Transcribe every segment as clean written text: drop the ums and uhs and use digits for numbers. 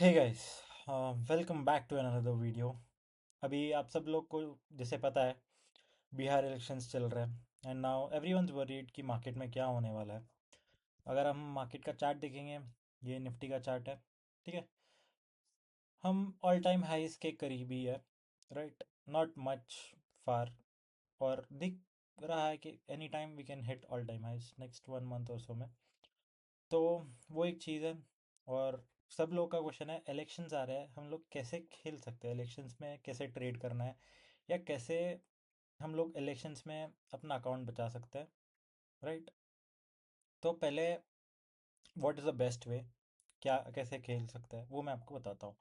Hey guys, welcome back to another video. अभी आप सब लोग को जैसे पता है, बिहार इलेक्शंस चल रहे हैं एंड नाउ एवरीवन्स वरीड कि मार्केट में क्या होने वाला है। अगर हम मार्केट का चार्ट देखेंगे, ये निफ्टी का चार्ट है। ठीक है, हम ऑल टाइम हाईज के करीब ही है, राइट, नॉट मच फार। और दिख रहा है कि any time we can hit all time highs next 1 month और सो में। तो वो एक चीज़ है। और सब लोगों का क्वेश्चन है, इलेक्शंस आ रहे हैं, हम लोग कैसे खेल सकते हैं इलेक्शंस में, कैसे ट्रेड करना है, या कैसे हम लोग इलेक्शंस में अपना अकाउंट बचा सकते हैं, राइट। तो पहले, व्हाट इज़ द बेस्ट वे, क्या कैसे खेल सकते हैं, वो मैं आपको बताता हूँ।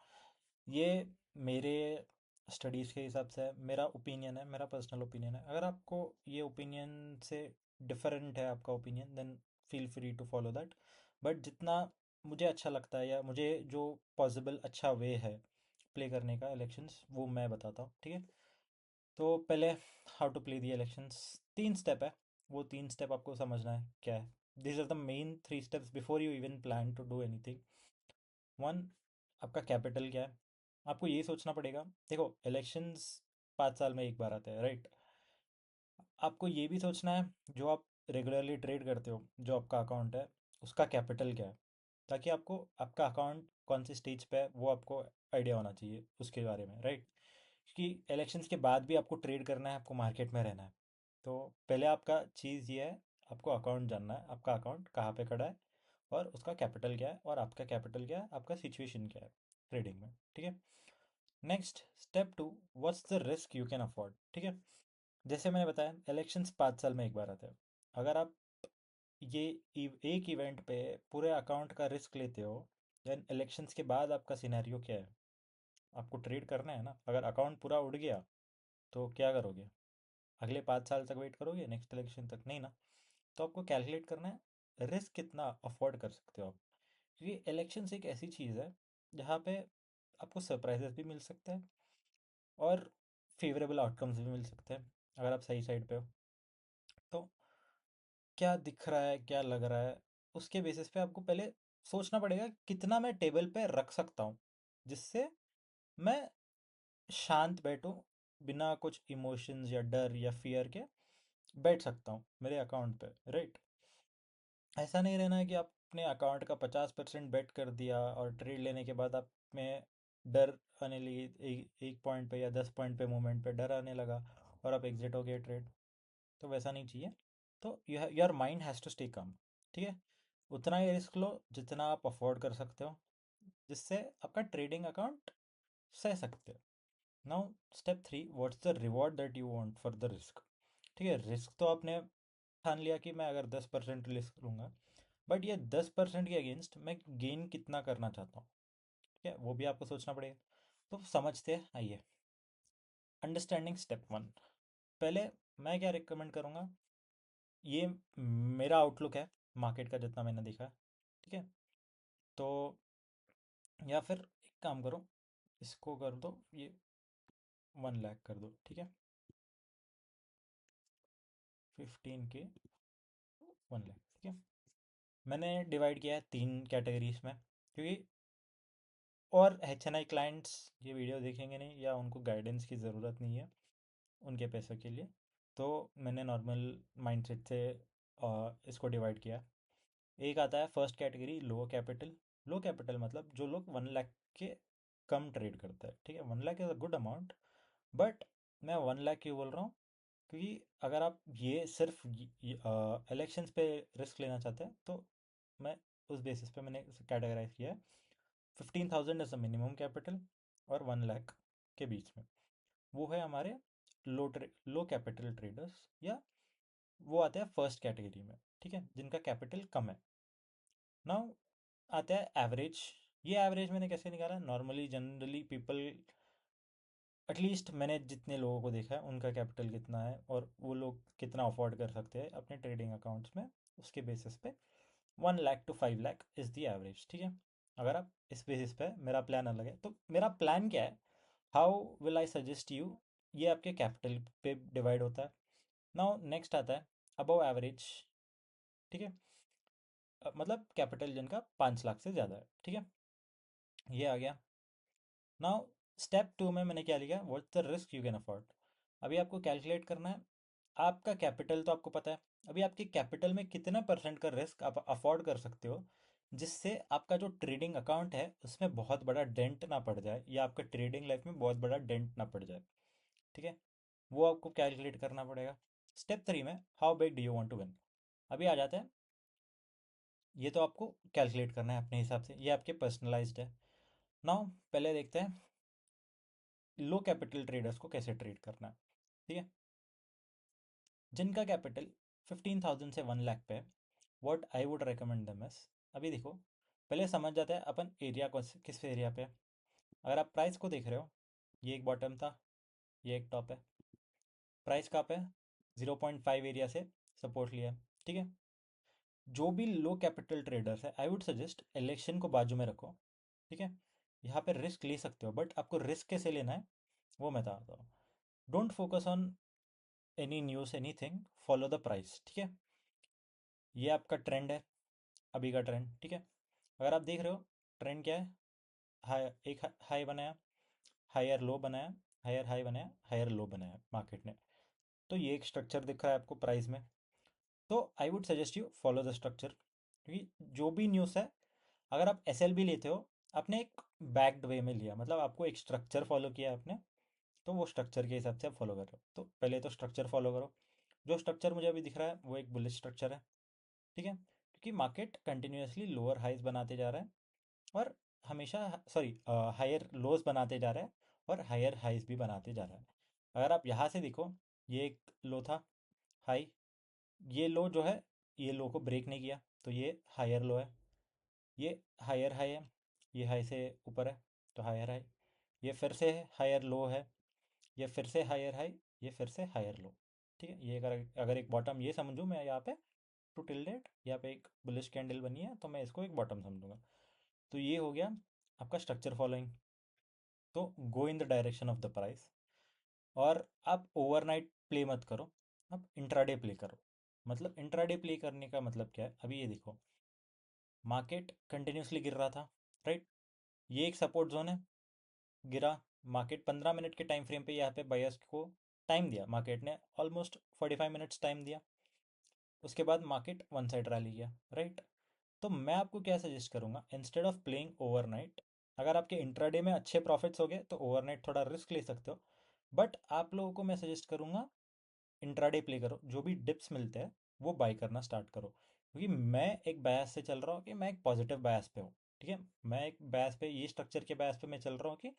ये मेरे स्टडीज़ के हिसाब से मेरा ओपिनियन है, मेरा पर्सनल ओपिनियन है। अगर आपको ये ओपिनियन से डिफरेंट है आपका opinion, then feel free to follow that. But जितना मुझे अच्छा लगता है, या मुझे जो पॉसिबल अच्छा वे है प्ले करने का इलेक्शंस, वो मैं बताता हूँ, ठीक है। तो पहले, how to play the elections, 3 step है। वो 3 स्टेप आपको समझना है क्या है। This are the main 3 steps before you even plan to do anything. One, आपका कैपिटल क्या है। आपको ये सोचना पड़ेगा, देखो इलेक्शंस 5 साल में एक बार आते हैं, राइट। आपको ये भी सोचना है, जो आप रेगुलरली ट्रेड करते हो, जो आपका अकाउंट है, उसका कैपिटल क्या है, ताकि आपको आपका अकाउंट कौन सी स्टेज पे है वो आपको आइडिया होना चाहिए उसके बारे में, राइट। क्योंकि इलेक्शंस के बाद भी आपको ट्रेड करना है, आपको मार्केट में रहना है। तो पहले आपका चीज़ ये है, आपको अकाउंट जानना है, आपका अकाउंट कहाँ पे खड़ा है, और उसका कैपिटल क्या है, और आपका कैपिटल क्या है, आपका सिचुएशन क्या है ट्रेडिंग में, ठीक है। Next, step 2, what's the risk you can afford, ठीक है। जैसे मैंने बताया, इलेक्शंस 5 साल में एक बार आते हैं। अगर आप ये एक इवेंट पे पूरे अकाउंट का रिस्क लेते हो, देन इलेक्शंस के बाद आपका सिनेरियो क्या है। आपको ट्रेड करना है ना, अगर अकाउंट पूरा उड़ गया तो क्या करोगे? अगले 5 साल तक वेट करोगे नेक्स्ट इलेक्शन तक? नहीं ना। तो आपको कैलकुलेट करना है रिस्क कितना अफोर्ड कर सकते हो आप। क्योंकि इलेक्शंस एक ऐसी चीज़ है जहाँ पे आपको सरप्राइजेस भी मिल सकते हैं, और फेवरेबल आउटकम्स भी मिल सकते हैं अगर आप सही साइड पे हो। तो क्या दिख रहा है, क्या लग रहा है, उसके बेसिस पे आपको पहले सोचना पड़ेगा कितना मैं टेबल पे रख सकता हूँ, जिससे मैं शांत बैठूं, बिना कुछ इमोशंस या डर या फियर के बैठ सकता हूँ मेरे अकाउंट पे, राइट। ऐसा नहीं रहना है कि आपने अकाउंट का 50% बेट कर दिया और ट्रेड लेने के बाद आप में डर आने लगी, एक पॉइंट पे या 10 पॉइंट पे मूवमेंट पे डर आने लगा और आप एग्जिट हो गए ट्रेड। तो वैसा नहीं चाहिए। तो your mind has to stay calm, ठीक है। उतना ही रिस्क लो जितना आप अफोर्ड कर सकते हो, जिससे आपका ट्रेडिंग अकाउंट सह सकते हो। Now, step 3, what's the reward that you want for the risk, ठीक है। रिस्क तो आपने ठान लिया कि मैं अगर 10% रिस्क लूँगा, बट ये 10% के अगेंस्ट मैं गेन कितना करना चाहता हूँ, ठीक है, वो भी आपको सोचना पड़ेगा। तो समझते हैं, आइए। अंडरस्टैंडिंग स्टेप 1, पहले मैं क्या रिकमेंड करूँगा, ये मेरा आउटलुक है मार्केट का जितना मैंने देखा है, ठीक है। तो या फिर एक काम करो, इसको कर दो, ये 1 लाख कर दो, ठीक है। 15K, 1 लाख, ठीक है। मैंने डिवाइड किया है 3 कैटेगरीज में, क्योंकि और HNI क्लाइंट्स ये वीडियो देखेंगे नहीं, या उनको गाइडेंस की ज़रूरत नहीं है उनके पैसों के लिए। तो मैंने नॉर्मल माइंडसेट से इसको डिवाइड किया। एक आता है फर्स्ट कैटेगरी, लो कैपिटल। लो कैपिटल मतलब जो लोग 1 लाख के कम ट्रेड करते हैं, ठीक है। 1 lakh is a good amount, but मैं 1 लाख क्यों बोल रहा हूँ, क्योंकि अगर आप ये सिर्फ इलेक्शंस पे रिस्क लेना चाहते हैं, तो मैं उस बेसिस पे मैंने कैटेगराइज किया है। 15,000 इज़ द मिनिमम कैपिटल, और 1 लाख के बीच में वो है हमारे लो कैपिटल ट्रेडर्स, या वो आते हैं फर्स्ट कैटेगरी में, ठीक है, जिनका कैपिटल कम है। नाउ आता है एवरेज। ये एवरेज मैंने कैसे निकाला, नॉर्मली जनरली पीपल, एटलीस्ट मैंने जितने लोगों को देखा है उनका कैपिटल कितना है और वो लोग कितना अफोर्ड कर सकते हैं अपने ट्रेडिंग अकाउंट्स में, उसके बेसिस पे 1 lakh to 5 lakh is the average, ठीक है। अगर आप इस बेसिस पे, मेरा प्लान अलग है, तो मेरा प्लान क्या है, how will I suggest you, ये आपके कैपिटल पे डिवाइड होता है। नाउ नेक्स्ट आता है अबव एवरेज, ठीक है। मतलब कैपिटल जिनका 5 लाख से ज़्यादा है, ठीक है। ये आ गया। नाउ स्टेप टू में मैंने क्या लिखा, what's the risk you can afford. अभी आपको कैलकुलेट करना है आपका कैपिटल, तो आपको पता है अभी आपके कैपिटल में कितना परसेंट का रिस्क आप अफोर्ड कर सकते हो, जिससे आपका जो ट्रेडिंग अकाउंट है उसमें बहुत बड़ा डेंट ना पड़ जाए, या आपका ट्रेडिंग लाइफ में बहुत बड़ा डेंट ना पड़ जाए। ठीक है, वो आपको कैलकुलेट करना पड़ेगा। स्टेप थ्री में, how big do you want to win. अभी आ जाता है, ये तो आपको कैलकुलेट करना है अपने हिसाब से, ये आपके पर्सनलाइज्ड है। नाउ पहले देखते हैं लो कैपिटल ट्रेडर्स को कैसे ट्रेड करना है। ठीक है, जिनका कैपिटल 15,000 से 1 लाख पे है, what I would recommend them is. अभी देखो, पहले समझ जाते हैं अपन एरिया को, किस एरिया पे है। अगर आप प्राइस को देख रहे हो, ये एक बॉटम था, ये एक टॉप है। प्राइस कहाँ पे है, 0.5 एरिया से सपोर्ट लिया है। ठीक है, जो भी लो कैपिटल ट्रेडर्स है, आई वुड सजेस्ट इलेक्शन को बाजू में रखो। ठीक है, यहाँ पे रिस्क ले सकते हो, बट आपको रिस्क कैसे लेना है वो मैं बताता हूँ। Don't focus on any news any thing, follow the price. ठीक है, ये आपका ट्रेंड है, अभी का ट्रेंड। ठीक है, अगर आप देख रहे हो ट्रेंड क्या है, हाई, एक हाई बनाया, हायर लो बनाया, हायर हाई बनाया, हायर लो बनाया मार्केट ने। तो ये एक स्ट्रक्चर दिख रहा है आपको प्राइस में। तो आई would suggest you follow the structure, क्योंकि जो भी न्यूज़ है, अगर आप एस एल बी लेते हो, आपने एक बैक्ड वे में लिया, मतलब आपको एक स्ट्रक्चर फॉलो किया आपने, तो वो स्ट्रक्चर के हिसाब से आप फॉलो कर रहे हो। तो पहले तो स्ट्रक्चर फॉलो करो। जो स्ट्रक्चर मुझे अभी दिख रहा है वो एक बुलिश स्ट्रक्चर है। ठीक है, क्योंकि मार्केट कंटिन्यूसली लोअर हाइज बनाते जा रहा है, और हमेशा, सॉरी, हायर लोज बनाते जा रहा है, और हायर हाइज भी बनाते जा रहा है। अगर आप यहाँ से देखो, ये एक लो था, हाई, ये लो जो है, ये लो को ब्रेक नहीं किया, तो ये हायर लो है। ये हायर हाई है, ये हाई से ऊपर है, तो हायर हाई। ये फिर से हायर लो है, ये फिर से हायर हाई, ये फिर से हायर लो। ठीक है, ये अगर अगर एक बॉटम ये समझूँ मैं यहाँ पे, टू टिल डेट यहाँ पे एक बुलिश कैंडल बनी है, तो मैं इसको एक बॉटम समझूंगा। तो ये हो गया आपका स्ट्रक्चर फॉलोइंग। तो go in the direction of the price, और आप ओवरनाइट प्ले मत करो, आप इंट्राडे प्ले करो। मतलब इंट्राडे प्ले करने का मतलब क्या है, अभी ये देखो, मार्केट कंटिन्यूसली गिर रहा था, राइट। ये एक सपोर्ट जोन है, गिरा। मार्केट 15 मिनट के टाइम फ्रेम पे यहाँ पे बायर्स को टाइम दिया, मार्केट ने ऑलमोस्ट 45 मिनट्स टाइम दिया। उसके बाद मार्केट वन साइड रैली गया, राइट। तो मैं आपको क्या सजेस्ट करूंगा, इंस्टेड ऑफ प्लेइंग ओवरनाइट, अगर आपके इंट्राडे में अच्छे प्रॉफिट्स हो गए तो ओवरनाइट थोड़ा रिस्क ले सकते हो, बट आप लोगों को मैं सजेस्ट करूंगा इंट्राडे प्ले करो, जो भी डिप्स मिलते हैं वो बाय करना स्टार्ट करो। क्योंकि मैं एक बायस से चल रहा हूँ कि मैं एक पॉजिटिव बायस पे हूँ। ठीक है, मैं एक बायस पे, ये स्ट्रक्चर के बायस पे मैं चल रहा हूँ कि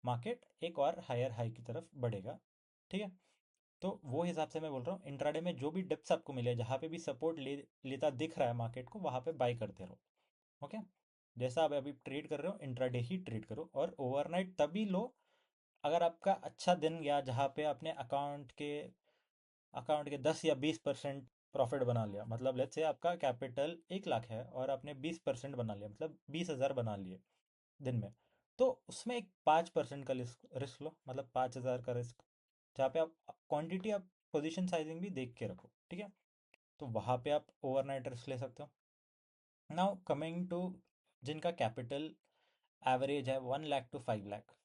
मार्केट एक और हायर हाई की तरफ बढ़ेगा। ठीक है, तो वो हिसाब से मैं बोल रहा हूँ, इंट्राडे में जो भी डिप्स आपको मिले, जहाँ पे भी सपोर्ट लेता दिख रहा है मार्केट को, वहाँ पे बाय करते रहो। ओके, जैसा आप अभी ट्रेड कर रहे हो इंट्राडे ही ट्रेड करो, और ओवरनाइट तभी लो अगर आपका अच्छा दिन गया, जहाँ पे आपने अकाउंट के 10 या 20% प्रॉफिट बना लिया। मतलब लेट्स से आपका कैपिटल 1 लाख है और आपने 20% बना लिया, मतलब 20,000 बना लिए दिन में। तो उसमें एक 5% का रिस्क लो, मतलब 5,000 का रिस्क, जहाँ पे आप क्वांटिटी, आप पोजीशन साइजिंग भी देख के रखो। ठीक है, तो वहाँ पे आप ओवरनाइट रिस्क ले सकते हो। नाउ कमिंग टू जिनका कैपिटल एवरेज है 1 लाख to 5 लाख,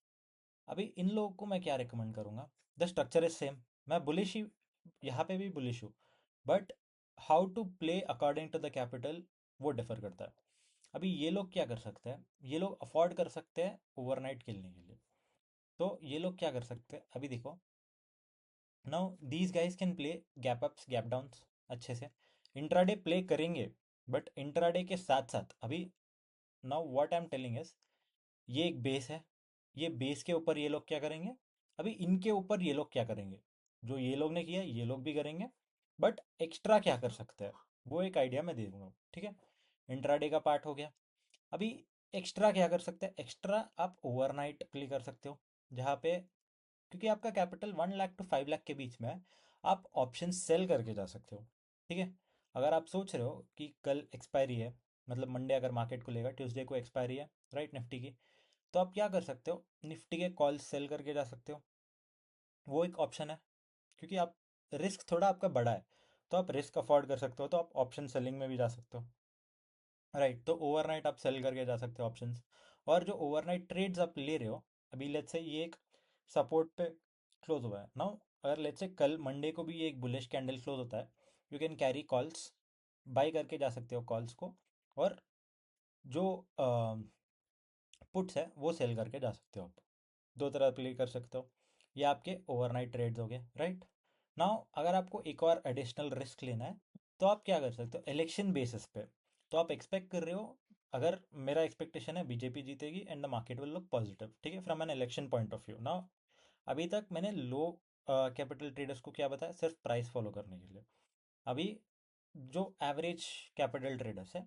अभी इन लोगों को मैं क्या रिकमेंड करूँगा। द स्ट्रक्चर इज सेम, मैं बुलिश ही, यहाँ पे भी बुलिश हूँ, but how to play according to the capital वो डिफर करता है। अभी ये लोग क्या कर सकते हैं, ये लोग अफोर्ड कर सकते हैं ओवरनाइट खेलने के लिए। तो ये लोग क्या कर सकते हैं, अभी देखो, now these guys can play gap ups gap downs अच्छे से, इंट्राडे प्ले करेंगे, बट इंट्राडे के साथ साथ अभी, now what I am telling is, ये एक बेस है, ये बेस के ऊपर ये लोग क्या करेंगे, अभी इनके ऊपर ये लोग क्या करेंगे, जो ये लोग ने किया ये लोग भी करेंगे, बट एक्स्ट्रा क्या कर सकते हैं वो एक आइडिया मैं दे दूंगा। ठीक है, इंट्राडे का पार्ट हो गया। अभी एक्स्ट्रा क्या कर सकते हैं, एक्स्ट्रा आप ओवरनाइट प्ले कर सकते हो, जहाँ पे, क्योंकि आपका कैपिटल 1 लाख to 5 लाख के बीच में है, आप ऑप्शन सेल करके जा सकते हो। ठीक है, अगर आप सोच रहे हो कि कल एक्सपायरी है, मतलब मंडे अगर मार्केट को लेगा, ट्यूसडे को एक्सपायरी है, राइट, निफ्टी की, तो आप क्या कर सकते हो, निफ्टी के कॉल सेल करके जा सकते हो। वो एक ऑप्शन है, क्योंकि आप, रिस्क थोड़ा आपका बड़ा है, तो आप रिस्क अफोर्ड कर सकते हो, तो आप ऑप्शन सेलिंग में भी जा सकते हो, राइट। तो ओवरनाइट आप सेल करके जा सकते हो ऑप्शंस। और जो ओवरनाइट ट्रेड्स आप ले रहे हो, अभी लेट्स से ये एक सपोर्ट पे क्लोज हुआ है नाउ, अगर लेट्स से कल मंडे को भी ये एक बुलिश कैंडल क्लोज होता है, you can carry calls, by करके जा सकते हो कॉल्स को, और जो पुट्स है वो सेल करके जा सकते हो आप। दो तरह प्ले कर सकते हो। ये आपके ओवरनाइट ट्रेड्स हो गए, राइट। नाउ अगर आपको एक और एडिशनल रिस्क लेना है, तो आप क्या कर सकते हो इलेक्शन बेसिस पे। तो आप एक्सपेक्ट कर रहे हो, अगर मेरा एक्सपेक्टेशन है बीजेपी जीतेगी and the market will look positive, ठीक है, from an election point of view. Now अभी तक मैंने लो कैपिटल ट्रेडर्स को क्या बताया, सिर्फ प्राइस फॉलो करने के लिए। अभी जो एवरेज कैपिटल ट्रेडर्स है,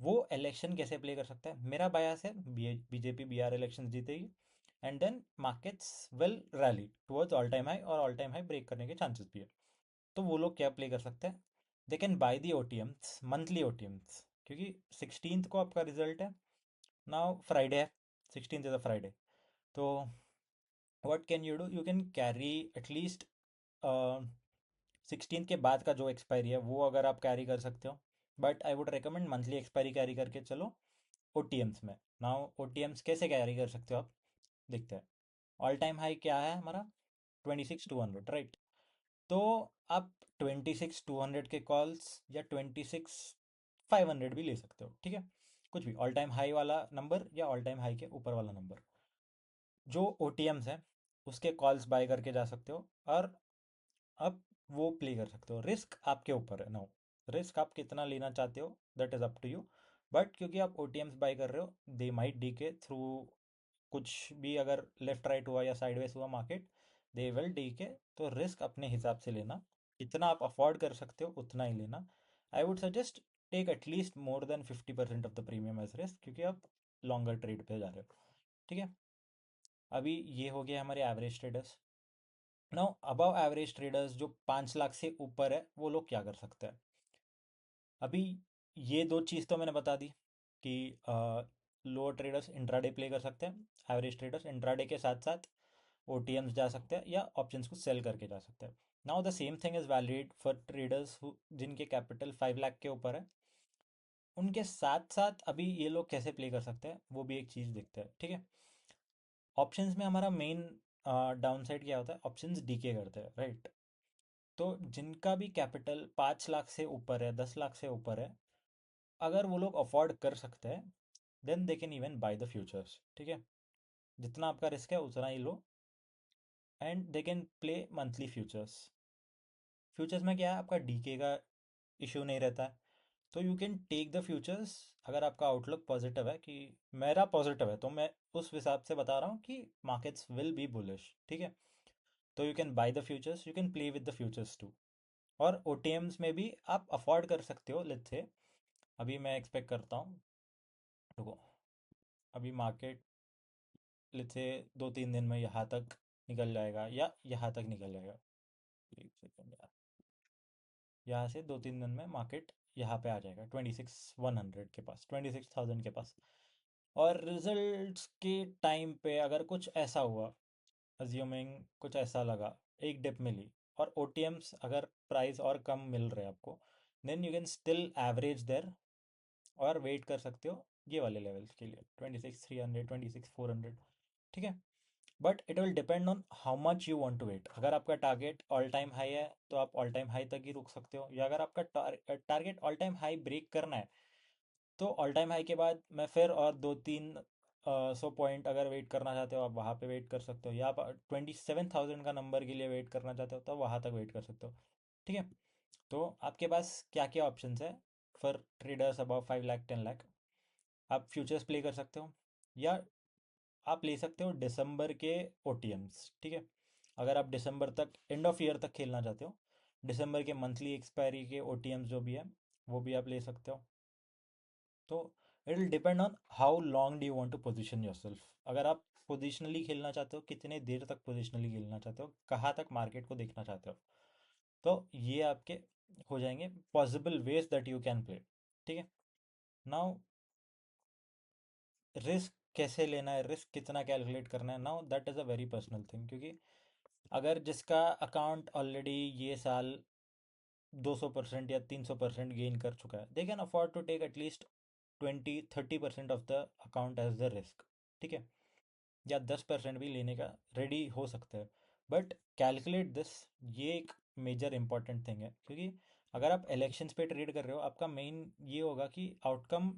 वो इलेक्शन कैसे प्ले कर सकता है, मेरा बायास है बीजेपी बिहार इलेक्शन जीतेगी, and then markets will rally towards all time high, और ऑल टाइम हाई ब्रेक करने के चांसेस भी है। तो वो लोग क्या प्ले कर सकते हैं, they can buy the OTMs, monthly OTMs, क्योंकि 16th को आपका रिजल्ट है, नाउ फ्राइडे है, 16th इज अ फ्राइडे। तो what can you do, you can carry at least 16th के बाद का जो एक्सपायरी है वो अगर आप कैरी कर सकते हो, but I would recommend monthly expiry carry करके चलो ओटीएम्स में। नाउ ओटीएम्स कैसे कैरी कर सकते हो आप, देखते हैं। ऑल टाइम हाई क्या है हमारा, 26,200, राइट। तो आप 26,200 के कॉल्स या 26,500 भी ले सकते हो, ठीक है, कुछ भी ऑल टाइम हाई वाला नंबर या ऑल टाइम हाई के ऊपर वाला नंबर, जो ओटीएम्स है उसके कॉल्स बाय करके जा सकते हो, और अब वो प्ले कर सकते हो। रिस्क आपके ऊपर है, नो, रिस्क आप कितना लेना चाहते हो that is up to you. But क्योंकि आप ओटीएम्स बाय कर रहे हो, they might decay through, कुछ भी अगर लेफ्ट राइट हुआ या साइडवेज हुआ मार्केट, दे विल डी के। तो रिस्क अपने हिसाब से लेना, इतना आप अफोर्ड कर सकते हो उतना ही लेना। I would suggest take at least more than 50% of the premium as risk, क्योंकि आप लॉन्गर ट्रेड पे जा रहे हो, ठीक है। अभी ये हो गया हमारे average traders. Now above average traders जो 5 लाख से ऊपर है, वो लोग क्या कर सकते हैं। अभी ये दो चीज़ तो मैंने बता दी कि लोअर ट्रेडर्स इंट्राडे प्ले कर सकते हैं, एवरेज ट्रेडर्स इंट्राडे के साथ साथ ओटीएम्स जा सकते हैं या ऑप्शंस को सेल करके जा सकते हैं। Now the same thing is valid for traders जिनके कैपिटल 5 लाख के ऊपर है। उनके साथ साथ अभी ये लोग कैसे प्ले कर सकते हैं, वो भी एक चीज़ देखते हैं, ठीक है। ऑप्शंस में हमारा मेन डाउनसाइड क्या होता है, ऑप्शंस डीके करते हैं, राइट। तो जिनका भी कैपिटल 5 लाख से ऊपर है, 10 लाख से ऊपर है, अगर वो लोग अफोर्ड कर सकते हैं, then they can even buy the futures, ठीक है। जितना आपका रिस्क है उतना ही लो, and they can play monthly futures. Futures में क्या है, आपका डीके का इशू नहीं रहता है। तो you can take the futures, अगर आपका आउटलुक पॉजिटिव है, कि मेरा पॉजिटिव है, तो मैं उस हिसाब से बता रहा हूँ कि मार्केट्स विल बी बुलिश, ठीक है। तो you can buy the futures, you can play with the futures too. और ओटीएम्स में भी आप अफोर्ड कर सकते हो, लेट्स से अभी मैं एक्सपेक्ट करता हूँ, रुको, अभी मार्केट लेट्स से 2-3 दिन में यहाँ तक निकल जाएगा या यहाँ तक निकल जाएगा। एक सेकेंड यार, यहाँ से 2-3 दिन में मार्केट यहाँ पे आ जाएगा 26,100 के पास, 26,000 के पास। और रिजल्ट्स के टाइम पे अगर कुछ ऐसा हुआ, अज्यूमिंग कुछ ऐसा लगा, एक डिप मिली, और ओटीएम्स अगर प्राइस और कम मिल रहे हैं आपको, then you can still average there, और वेट कर सकते हो ये वाले लेवल्स के लिए, 26,300, 26,400, ठीक है। But it will depend on how much you want to wait. अगर आपका टारगेट ऑल टाइम हाई है, तो आप ऑल टाइम हाई तक ही रुक सकते हो, या अगर आपका target all time high break करना है, तो ऑल टाइम हाई के बाद मैं फिर और 2-3 100 पॉइंट अगर वेट करना चाहते हो, आप वहाँ पे वेट कर सकते हो, या आप 27,000 का नंबर के लिए वेट करना चाहते हो, तो वहाँ तक वेट कर सकते हो, ठीक है। तो आपके पास क्या क्या ऑप्शंस है for traders about 5 lakh 10 lakh. आप फ्यूचर्स प्ले कर सकते हो, या आप ले सकते हो दिसंबर के ओटीएम्स, ठीक है। अगर आप दिसंबर तक, एंड ऑफ ईयर तक खेलना चाहते हो, दिसंबर के मंथली एक्सपायरी के ओटीएम्स जो भी है, वो भी आप ले सकते हो। तो it will depend on how long do you want to position yourself. अगर आप पोजिशनली खेलना चाहते हो, कितने देर तक पोजिशनली खेलना चाहते हो, कहाँ तक मार्केट को देखना चाहते हो, तो ये आपके हो जाएंगे possible ways that you can play, ठीक है। नाउ रिस्क कैसे लेना है, रिस्क कितना कैलकुलेट करना है, now that is a very personal thing, क्योंकि अगर जिसका अकाउंट ऑलरेडी ये साल 200% या 300% गेन कर चुका है, they can afford to take at least 20-30% of the account as the risk, ठीक है, या 10% भी लेने का रेडी हो सकते हैं। बट कैलकुलेट दिस, ये एक मेजर इंपॉर्टेंट थिंग है, क्योंकि अगर आप इलेक्शंस पे ट्रेड कर रहे हो, आपका मेन ये होगा कि outcome,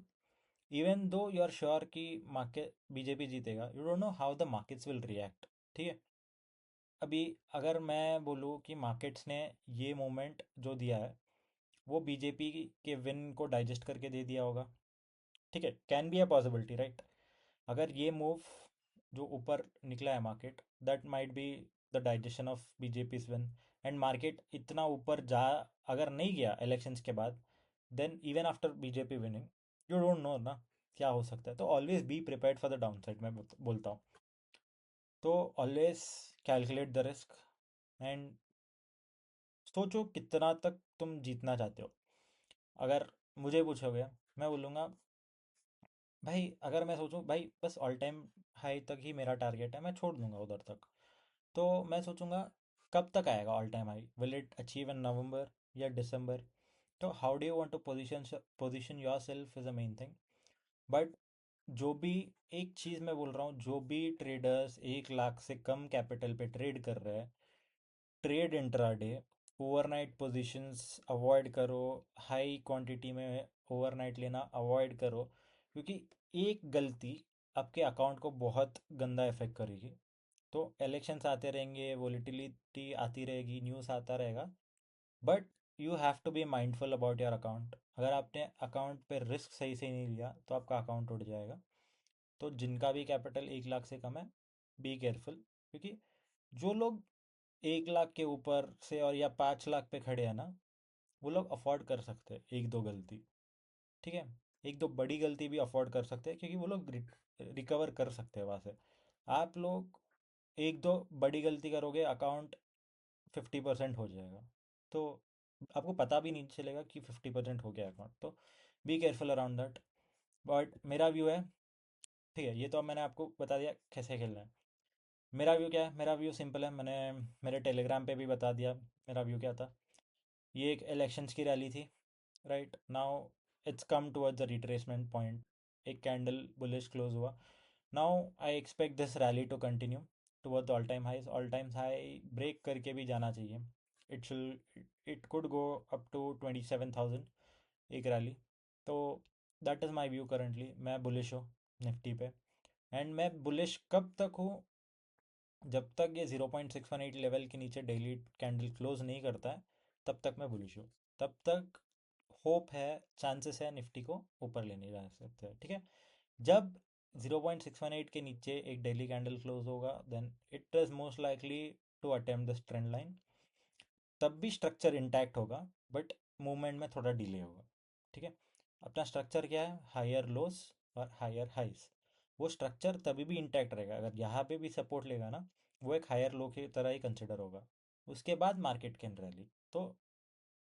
even though you are sure कि मार्केट बीजेपी जीतेगा, you don't know how the markets will react, ठीक है। अभी अगर मैं बोलूँ कि मार्केट्स ने ये मोमेंट जो दिया है वो बीजेपी के विन को डाइजेस्ट करके दे दिया होगा, ठीक है, can be a possibility, right. अगर ये मूव जो ऊपर निकला है market, that might be the digestion of BJP's win, and market इतना ऊपर जा अगर नहीं गया इलेक्शंस के बाद, then even after BJP winning, you don't know ना क्या हो सकता है। तो always be prepared for the downside, मैं बोलता हूँ। तो always calculate the risk and सोचो कितना तक तुम जीतना चाहते हो। अगर मुझे पूछोगे, मैं बोलूँगा भाई, अगर मैं सोचूं भाई बस ऑल टाइम हाई तक ही मेरा टारगेट है, मैं छोड़ दूंगा उधर तक, तो मैं सोचूंगा कब तक आएगा all time high, will it achieve in November या दिसंबर। तो how do you want to position yourself is a main thing. But जो भी, एक चीज़ मैं बोल रहा हूँ, जो भी ट्रेडर्स 1 लाख से कम कैपिटल पे ट्रेड कर रहे हैं, trade intraday, overnight positions avoid करो, हाई क्वांटिटी में ओवरनाइट लेना अवॉइड करो, क्योंकि एक गलती आपके अकाउंट को बहुत गंदा इफेक्ट करेगी। तो इलेक्शंस आते रहेंगे, वोलेटिलिटी आती रहेगी, न्यूज़ आता रहेगा, but you have to be mindful about your account. अगर आपने अकाउंट पे रिस्क सही से नहीं लिया तो आपका अकाउंट उड़ जाएगा। तो जिनका भी कैपिटल 1 लाख से कम है, बी केयरफुल, क्योंकि जो लोग 1 लाख के ऊपर से और या 5 लाख पे खड़े हैं ना, वो लोग अफोर्ड कर सकते हैं एक दो गलती, ठीक है, एक दो बड़ी गलती भी अफोर्ड कर सकते हैं, क्योंकि वो लोग रिकवर कर सकते हैं वहाँ से। आप लोग एक दो बड़ी गलती करोगे, अकाउंट 50% हो जाएगा, तो आपको पता भी नहीं चलेगा कि 50% हो गया अकाउंट। तो be careful around that. But मेरा व्यू है, ठीक है, ये तो अब मैंने आपको बता दिया कैसे खेलना है। मेरा व्यू क्या है, मेरा व्यू सिंपल है, मैंने मेरे टेलीग्राम पे भी बता दिया मेरा व्यू क्या था। ये एक इलेक्शंस की रैली थी, right now it's come towards the retracement point, एक कैंडल बुलिश क्लोज हुआ। Now I expect this rally to continue toward all time highs, all time high break करके भी जाना चाहिए। It could go up to 27,000 एक rally. तो that is my view currently, मैं bullish हूँ निफ्टी पे। एंड मैं बुलिश कब तक हूँ, जब तक ये 0.618 लेवल के नीचे डेली कैंडल क्लोज नहीं करता है, तब तक मैं बुलिश हूँ। तब तक होप है, चांसेस है निफ्टी को ऊपर लेने जा सकते हैं, ठीक है। जब 0.618 के नीचे एक डेली कैंडल क्लोज होगा, then it is most likely to attempt this trend line. तब भी स्ट्रक्चर इंटैक्ट होगा, बट मूवमेंट में थोड़ा डिले होगा, ठीक है। अपना स्ट्रक्चर क्या है, हायर लोस और हायर हाइस। वो स्ट्रक्चर तभी भी इंटैक्ट रहेगा अगर यहाँ पे भी सपोर्ट लेगा ना, वो एक हायर लो की तरह ही कंसिडर होगा। उसके बाद मार्केट कैन रैली। तो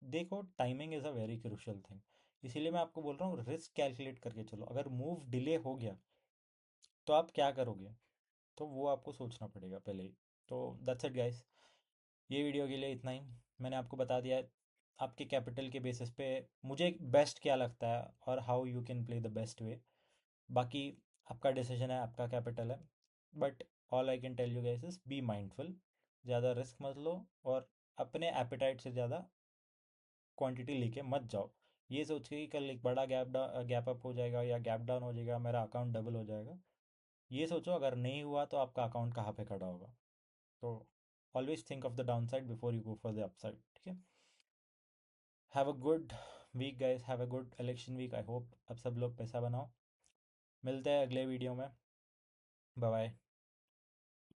देखो, timing is a very crucial thing, इसीलिए मैं आपको बोल रहा हूँ रिस्क कैलकुलेट करके चलो। अगर मूव डिले हो गया तो आप क्या करोगे, तो वो आपको सोचना पड़ेगा पहले ही। तो दैट्स इट गाइस, ये वीडियो के लिए इतना ही। मैंने आपको बता दिया है आपके कैपिटल के बेसिस पे मुझे बेस्ट क्या लगता है और how you can play the best way. बाकी आपका डिसीजन है, आपका कैपिटल है, but all I can tell you guys is be mindful, ज़्यादा रिस्क मत लो, और अपने एपेटाइट से ज़्यादा क्वांटिटी लेके मत जाओ, ये सोच के कि कल एक बड़ा गैप अप हो जाएगा या गैप डाउन हो जाएगा, मेरा अकाउंट डबल हो जाएगा। ये सोचो अगर नहीं हुआ तो आपका अकाउंट कहाँ पे खड़ा होगा। तो always think of the downside before you go for the upside, ठीक है। Have a good week guys, have a good election week, I hope अब सब लोग पैसा बनाओ। मिलते हैं अगले वीडियो में, बाय बाय।